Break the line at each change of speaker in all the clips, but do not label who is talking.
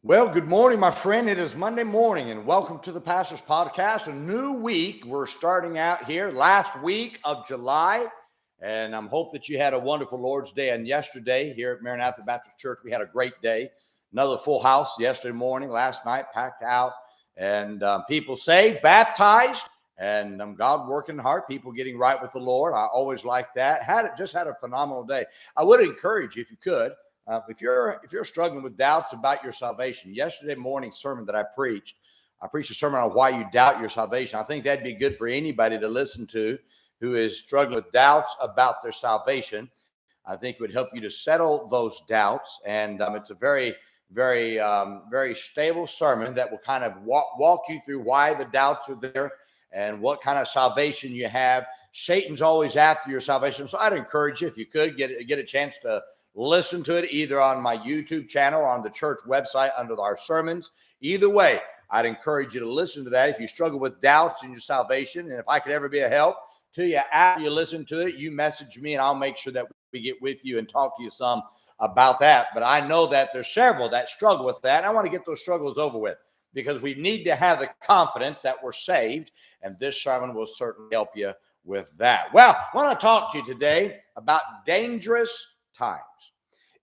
Well, good morning, my friend. It is Monday morning, and welcome to the Pastor's Podcast. A new week. We're starting out here last week of July, and I'm hope that you had a wonderful Lord's Day. And yesterday here at Maranatha Baptist Church, we had a great day. Another full house yesterday morning, last night, packed out, and people saved, baptized, and God working hard. People getting right with the Lord. I always like that. Just had a phenomenal day. I would encourage you if you could. If you're struggling with doubts about your salvation, yesterday morning sermon that I preached a sermon on why you doubt your salvation. I think that'd be good for anybody to listen to who is struggling with doubts about their salvation. I think it would help you to settle those doubts, and it's a very stable sermon that will kind of walk you through why the doubts are there and what kind of salvation you have. Satan's always after your salvation, so I'd encourage you, if you could, get a chance to listen to it either on my YouTube channel or on the church website under our sermons. Either way, I'd encourage you to listen to that if you struggle with doubts in your salvation. And if I could ever be a help to you after you listen to it, you message me and I'll make sure that we get with you and talk to you some about that. But I know that there's several that struggle with that. And I want to get those struggles over with because we need to have the confidence that we're saved. And this sermon will certainly help you with that. Well, I want to talk to you today about dangerous times.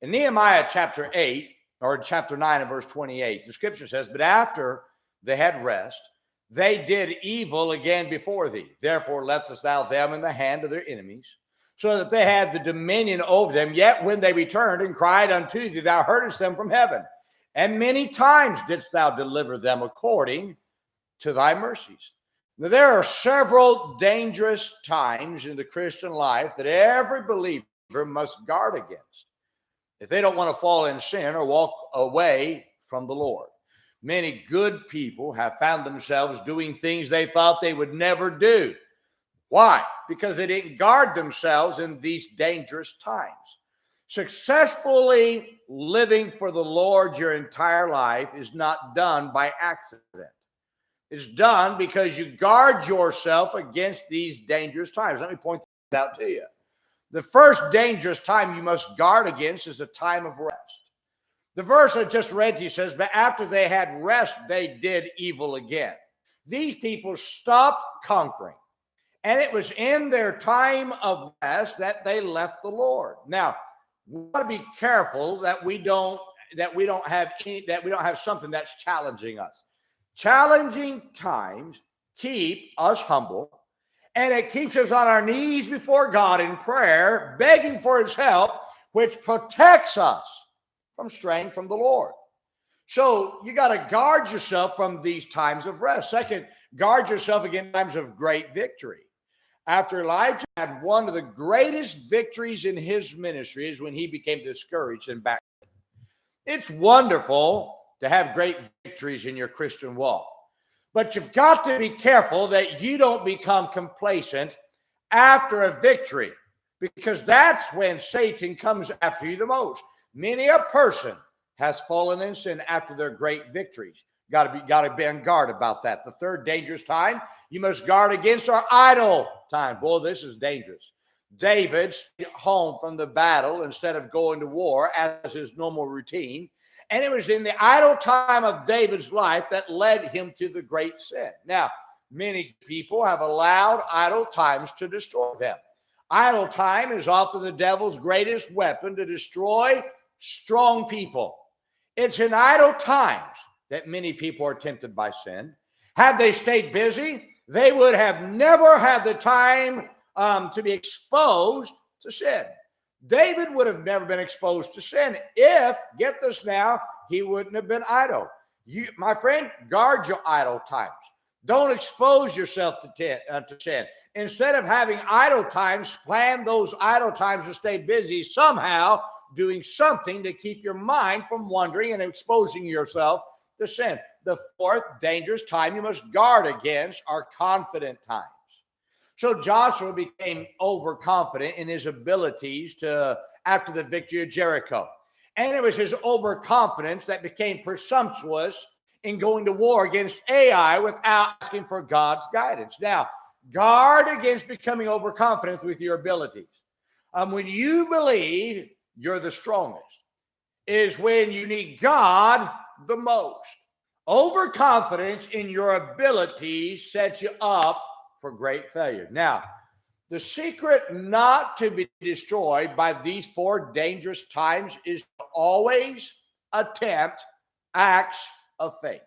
In Nehemiah chapter 8, or chapter 9 and verse 28, the scripture says, "But after they had rest, they did evil again before thee. Therefore leftest thou them in the hand of their enemies, so that they had the dominion over them. Yet when they returned and cried unto thee, thou heardest them from heaven. And many times didst thou deliver them according to thy mercies." Now, there are several dangerous times in the Christian life that every believer must guard against if they don't want to fall in sin or walk away from the Lord. Many good people have found themselves doing things they thought they would never do. Why? Because they didn't guard themselves in these dangerous times. Successfully living for the Lord your entire life is not done by accident. It's done because you guard yourself against these dangerous times. Let me point this out to you. The first dangerous time you must guard against is a time of rest. The verse I just read to you says, "But after they had rest, they did evil again." These people stopped conquering, and it was in their time of rest that they left the Lord. Now, we want to be careful that we don't have something that's challenging us. Challenging times keep us humble, and it keeps us on our knees before God in prayer, begging for his help, which protects us from straying from the Lord. So you got to guard yourself from these times of rest. Second, guard yourself against times of great victory. After Elijah had one of the greatest victories in his ministry is when he became discouraged and back. It's wonderful to have great victories in your Christian walk, but you've got to be careful that you don't become complacent after a victory, because that's when Satan comes after you the most. Many a person has fallen in sin after their great victories. Got to be on guard about that. The third dangerous time you must guard against are idle time. Boy, this is dangerous. David stayed home from the battle instead of going to war as his normal routine. And it was in the idle time of David's life that led him to the great sin. Now, many people have allowed idle times to destroy them. Idle time is often the devil's greatest weapon to destroy strong people. It's in idle times that many people are tempted by sin. Had they stayed busy, they would have never had the time to be exposed to sin. David would have never been exposed to sin if, get this now, he wouldn't have been idle. You, my friend, guard your idle times. Don't expose yourself to sin. Instead of having idle times, plan those idle times to stay busy somehow doing something to keep your mind from wandering and exposing yourself to sin. The fourth dangerous time you must guard against are confident times. So Joshua became overconfident in his abilities after the victory of Jericho. And it was his overconfidence that became presumptuous in going to war against Ai without asking for God's guidance. Now, guard against becoming overconfident with your abilities. When you believe you're the strongest, is when you need God the most. Overconfidence in your abilities sets you up for great failure. Now, the secret not to be destroyed by these four dangerous times is to always attempt acts of faith.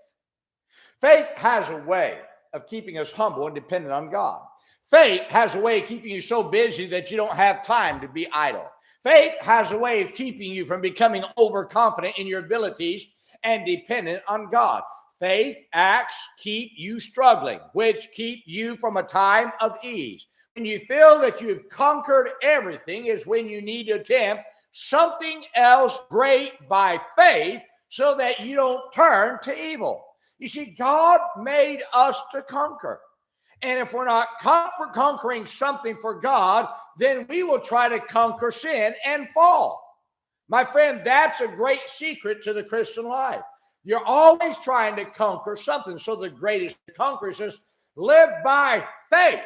Faith has a way of keeping us humble and dependent on God. Faith has a way of keeping you so busy that you don't have time to be idle. Faith has a way of keeping you from becoming overconfident in your abilities and dependent on God. Faith acts keep you struggling, which keep you from a time of ease. When you feel that you've conquered everything is when you need to attempt something else great by faith so that you don't turn to evil. You see, God made us to conquer. And if we're not conquering something for God, then we will try to conquer sin and fall. My friend, that's a great secret to the Christian life. You're always trying to conquer something. So the greatest conqueror says, live by faith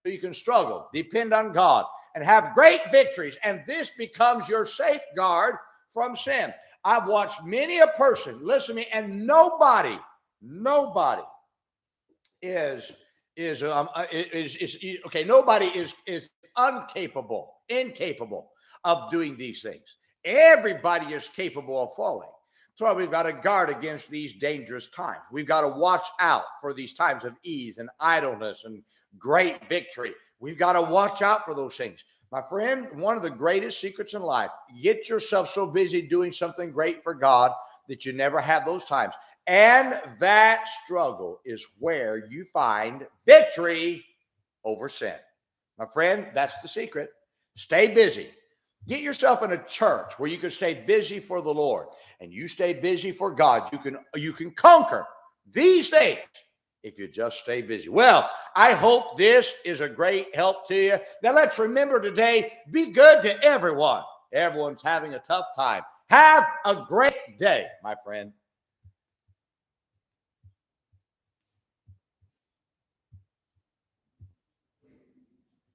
so you can struggle, depend on God, and have great victories. And this becomes your safeguard from sin. I've watched many a person, listen to me, and nobody is incapable of doing these things. Everybody is capable of falling. So we've got to guard against these dangerous times. We've got to watch out for these times of ease and idleness and great victory. We've got to watch out for those things. My friend, one of the greatest secrets in life, get yourself so busy doing something great for God that you never have those times. And that struggle is where you find victory over sin. My friend, that's the secret. Stay busy. Get yourself in a church where you can stay busy for the Lord and you stay busy for God. You can conquer these things if you just stay busy. Well, I hope this is a great help to you. Now let's remember today, be good to everyone. Everyone's having a tough time. Have a great day, my friend.